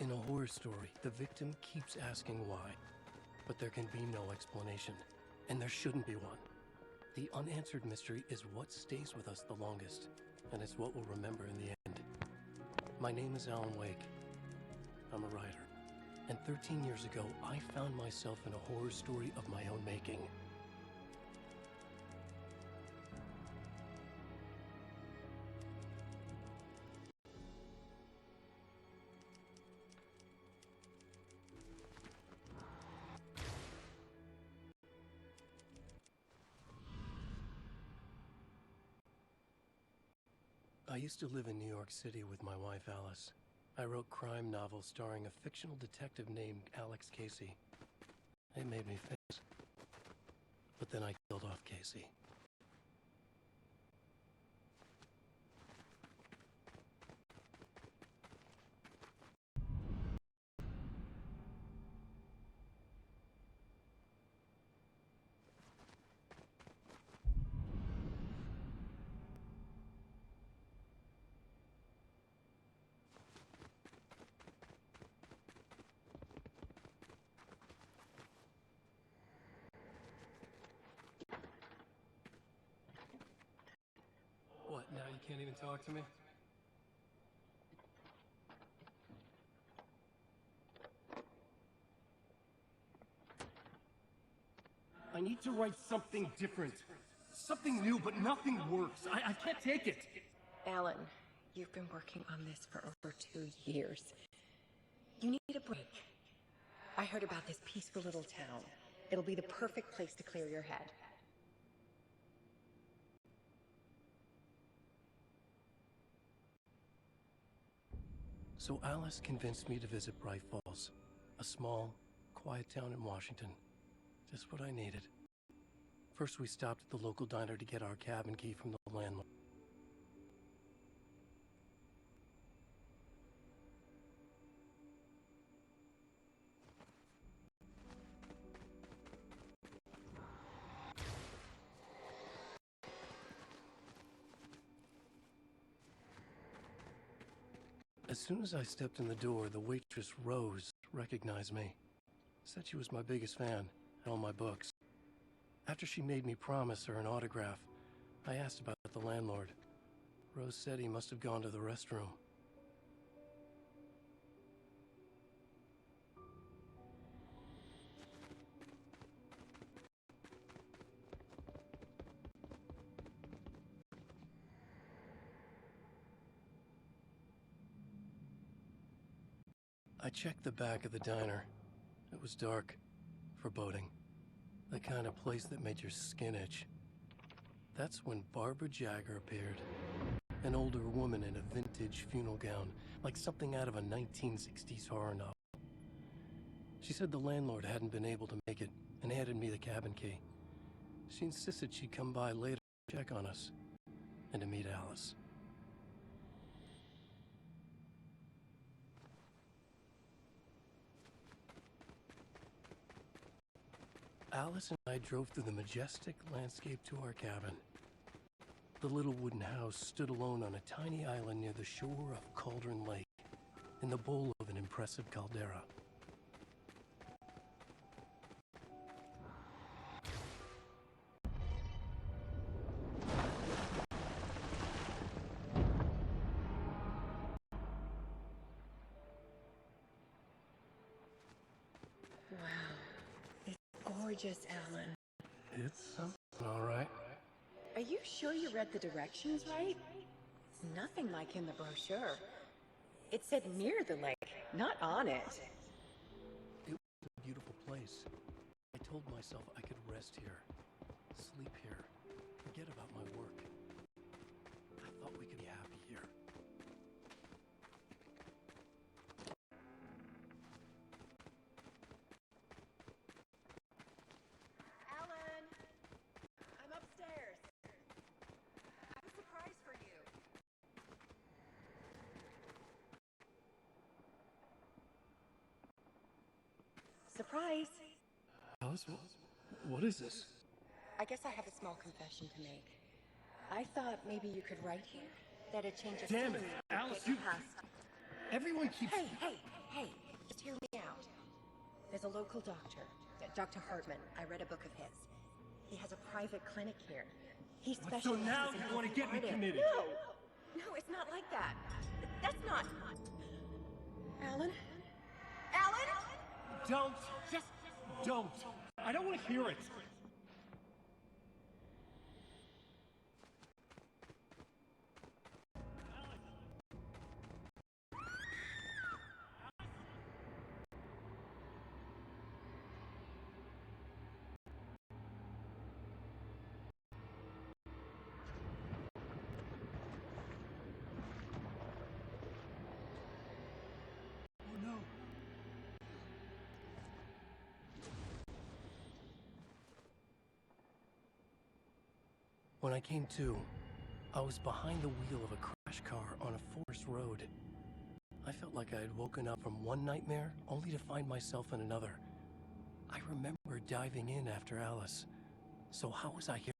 In a horror story, the victim keeps asking why, but there can be no explanation, and there shouldn't be one. The unanswered mystery is what stays with us the longest, and it's what we'll remember in the end. My name is Alan Wake. I'm a writer, and 13 years ago, I found myself in a horror story of my own making. I used to live in New York City with my wife, Alice. I wrote crime novels starring a fictional detective named Alex Casey. It made me famous. But then I killed off Casey. What, now you can't even talk to me? I need to write something different. Something new, but nothing works. I can't take it. Alan, you've been working on this for over 2 years. You need a break. I heard about this peaceful little town. It'll be the perfect place to clear your head. So Alice convinced me to visit Bright Falls, a small, quiet town in Washington. Just what I needed. First, we stopped at the local diner to get our cabin key from the landlord. As soon as I stepped in the door, the waitress, Rose, recognized me. Said she was my biggest fan and all my books. After she made me promise her an autograph, I asked about the landlord. Rose said he must have gone to the restroom. I checked the back of the diner. It was dark, foreboding, the kind of place that made your skin itch. That's when Barbara Jagger appeared, an older woman in a vintage funeral gown, like something out of a 1960s horror novel. She said the landlord hadn't been able to make it and handed me the cabin key. She insisted she'd come by later to check on us and to meet Alice. Alice and I drove through the majestic landscape to our cabin. The little wooden house stood alone on a tiny island near the shore of Cauldron Lake, in the bowl of an impressive caldera. Gorgeous, Alan. It's something, all right. Are you sure you read the directions right? It's nothing like in the brochure. It said near the lake, not on it. It was a beautiful place. I told myself I could rest here, sleep here, forget about my work. I thought we could be happy here. Alan! I'm upstairs. I have a surprise for you. Surprise! Alice, what is this? I guess I have a small confession to make. I thought maybe you could write here that a change of Damn it, scenery Alice, would you... get past. Everyone keeps... Hey, Hey, just hear me out. There's a local doctor, Dr. Hartman. I read a book of his. He has a private clinic here. He specializes So now in you want to helping get me artists. committed? No, it's not like that. That's not... Alan? Alan? Don't! Just don't! I don't want to hear it! Oh no! When I came to, I was behind the wheel of a crash car on a forest road. I felt like I had woken up from one nightmare only to find myself in another. I remember diving in after Alice. So how was I here?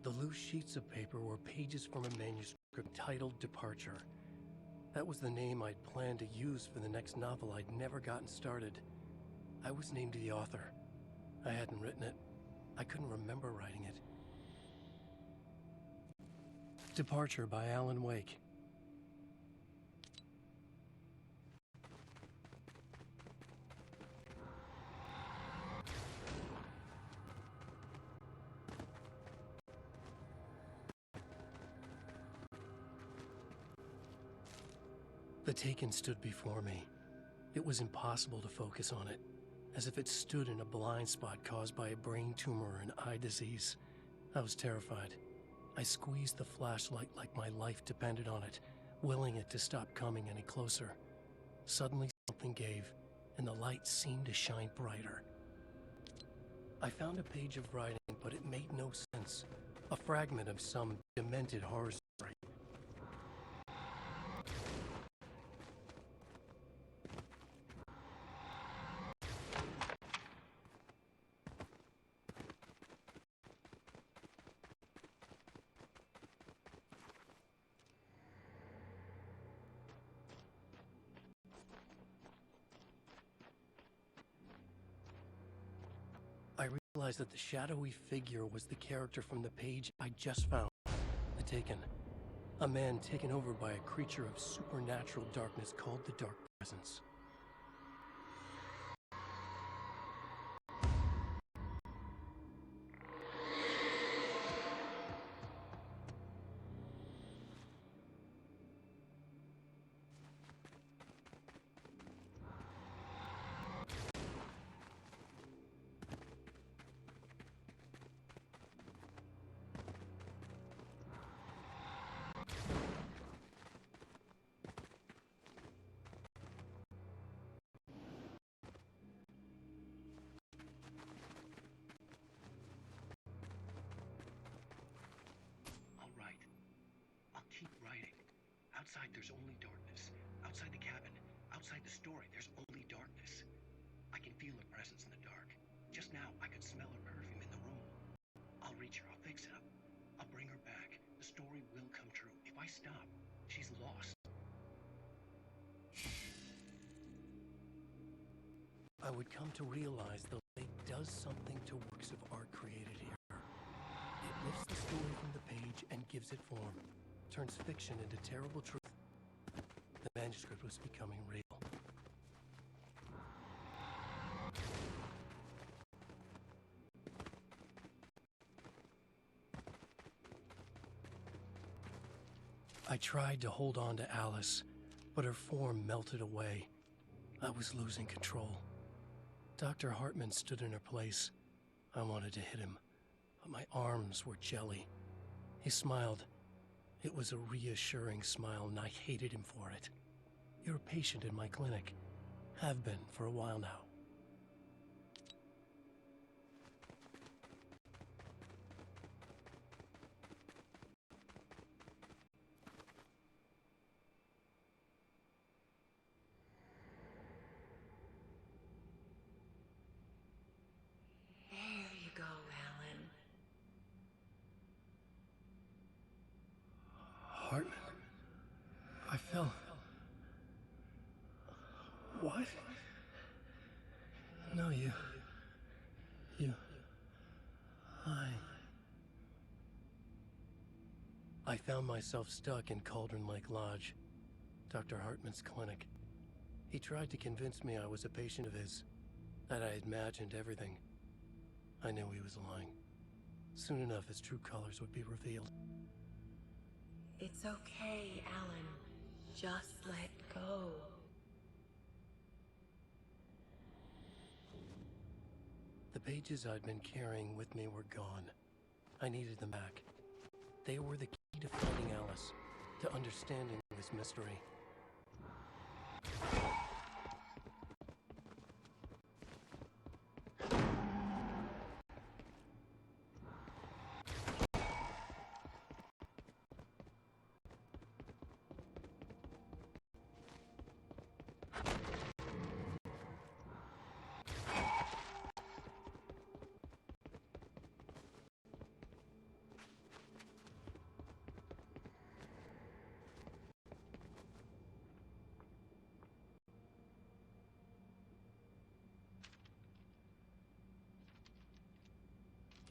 The loose sheets of paper were pages from a manuscript titled Departure. That was the name I'd planned to use for the next novel I'd never gotten started. I was named the author. I hadn't written it. I couldn't remember writing it. Departure by Alan Wake. The Taken stood before me. It was impossible to focus on it, as if it stood in a blind spot caused by a brain tumor and eye disease. I was terrified. I squeezed the flashlight like my life depended on it, willing it to stop coming any closer. Suddenly something gave, and the light seemed to shine brighter. I found a page of writing, but it made no sense. A fragment of some demented horror story. I realized that the shadowy figure was the character from the page I just found. The Taken. A man taken over by a creature of supernatural darkness called the Dark Presence. Outside, there's only darkness. Outside the cabin, outside the story, there's only darkness. I can feel her presence in the dark. Just now, I could smell her perfume in the room. I'll reach her, I'll fix it up. I'll bring her back. The story will come true. If I stop, she's lost. I would come to realize the lake does something to works of art created here. It lifts the story from the page and gives it form. Turns fiction into terrible truth. The manuscript was becoming real. I tried to hold on to Alice, but her form melted away. I was losing control. Dr. Hartman stood in her place. I wanted to hit him, but my arms were jelly. He smiled. It was a reassuring smile, and I hated him for it. You're a patient in my clinic. Have been for a while now. Hartman. I fell. What? No, you. I found myself stuck in Cauldron Lake Lodge, Dr. Hartman's clinic. He tried to convince me I was a patient of his, that I had imagined everything. I knew he was lying. Soon enough, his true colors would be revealed. It's okay, Alan. Just let go. The pages I'd been carrying with me were gone. I needed them back. They were the key to finding Alice, to understanding this mystery.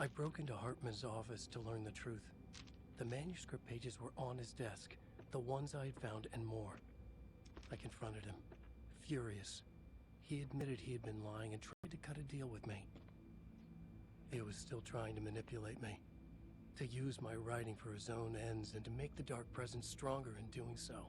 I broke into Hartman's office to learn the truth. The manuscript pages were on his desk, the ones I had found and more. I confronted him, furious. He admitted he had been lying and tried to cut a deal with me. He was still trying to manipulate me, to use my writing for his own ends and to make the dark presence stronger in doing so.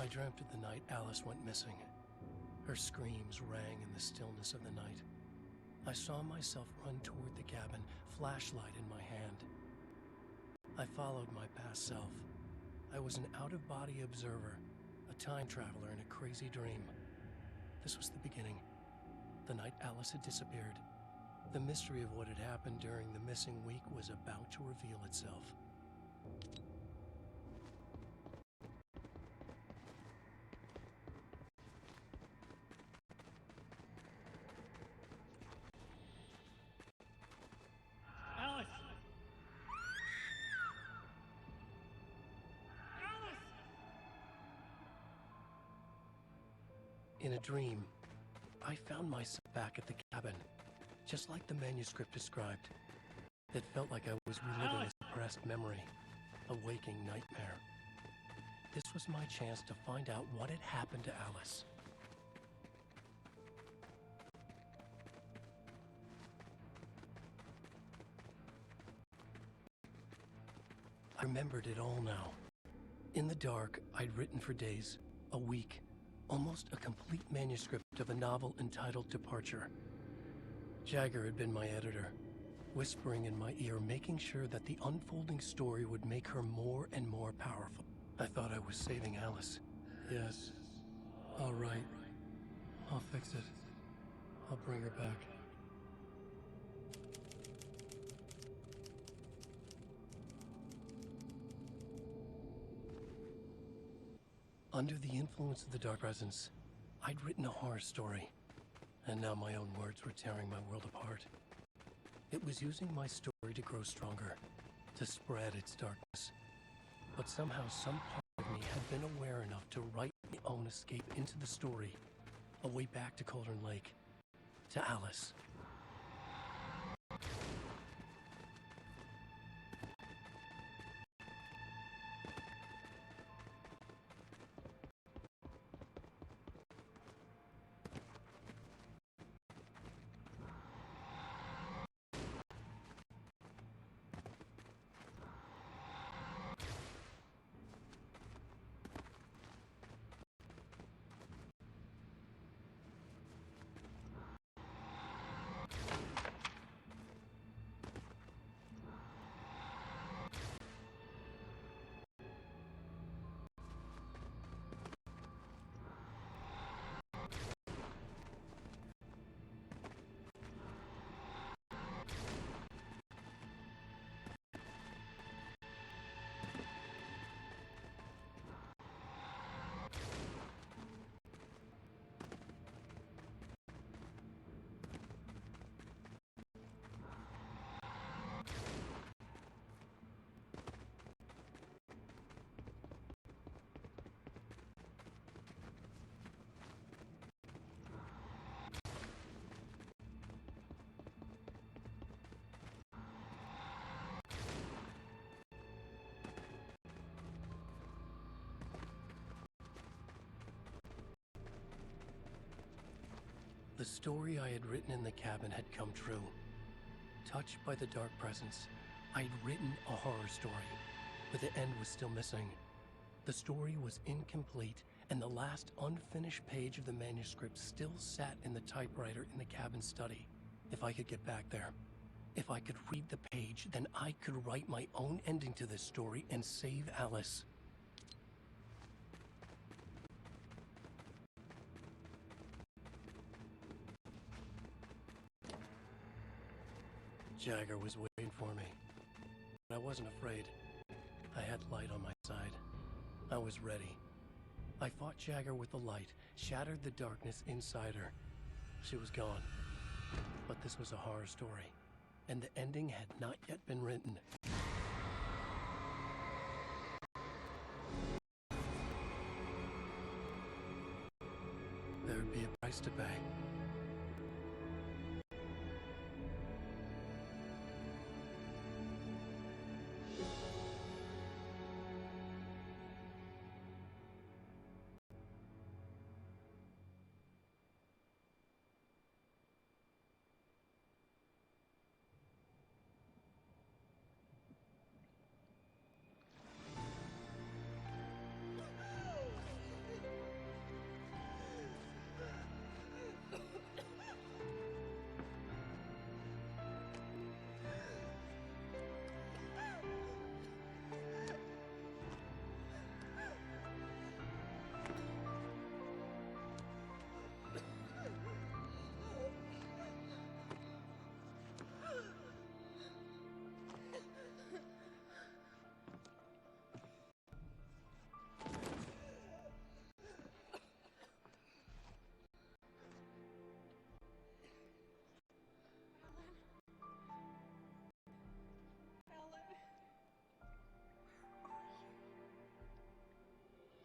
I dreamt of the night Alice went missing. Her screams rang in the stillness of the night. I saw myself run toward the cabin, flashlight in my hand. I followed my past self. I was an out-of-body observer, a time traveler in a crazy dream. This was the beginning. The night Alice had disappeared. The mystery of what had happened during the missing week was about to reveal itself. In a dream, I found myself back at the cabin, just like the manuscript described. It felt like I was reliving a suppressed memory, a waking nightmare. This was my chance to find out what had happened to Alice. I remembered it all now. In the dark, I'd written for days, a week, almost a complete manuscript of a novel entitled Departure. Jagger had been my editor, whispering in my ear, making sure that the unfolding story would make her more and more powerful. I thought I was saving Alice. Yes. All right. I'll fix it. I'll bring her back. Under the influence of the dark presence, I'd written a horror story, and now my own words were tearing my world apart. It was using my story to grow stronger, to spread its darkness. But somehow some part of me had been aware enough to write my own escape into the story, a way back to Cauldron Lake, to Alice. The story I had written in the cabin had come true. Touched by the dark presence, I had written a horror story, but the end was still missing. The story was incomplete, and the last unfinished page of the manuscript still sat in the typewriter in the cabin study. If I could get back there, if I could read the page, then I could write my own ending to this story and save Alice. Jagger was waiting for me. But I wasn't afraid. I had light on my side. I was ready. I fought Jagger with the light, shattered the darkness inside her. She was gone. But this was a horror story, and the ending had not yet been written. There would be a price to pay.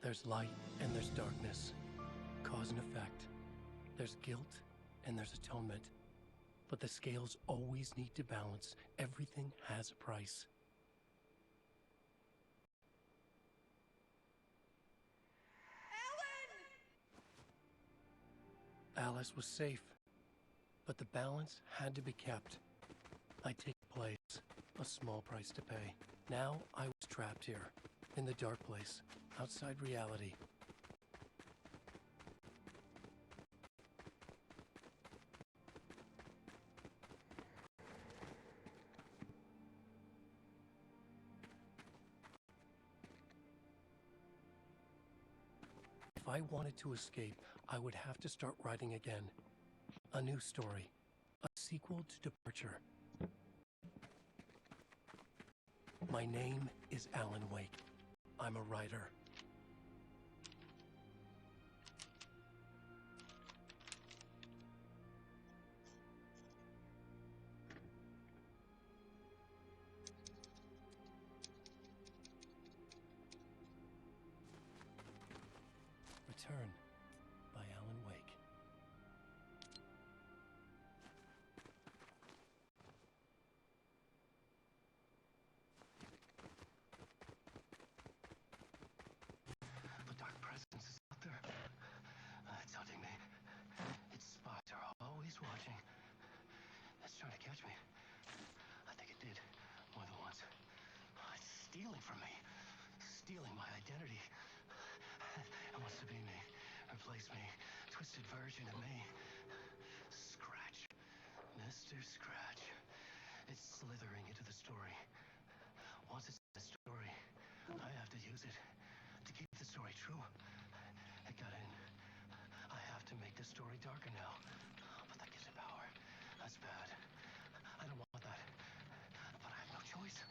There's light and there's darkness, cause and effect. There's guilt and there's atonement. But the scales always need to balance. Everything has a price. Alice was safe, but the balance had to be kept. I'd take place, a small price to pay. Now I was trapped here, in the dark place, outside reality. If I wanted to escape, I would have to start writing again. A new story, a sequel to Departure. My name is Alan Wake. I'm a writer. Return by Alan Wake. The dark presence is out there. It's hunting me. Its spots are always watching. It's trying to catch me. I think it did more than once. It's stealing from me. Stealing my identity. It wants to be me. Replace me. Twisted version of me. Scratch. Mr. Scratch. It's slithering into the story. Once it's in the story, I have to use it to keep the story true. It got in. I have to make the story darker now. But that gives it power. That's bad. I don't want that. But I have no choice.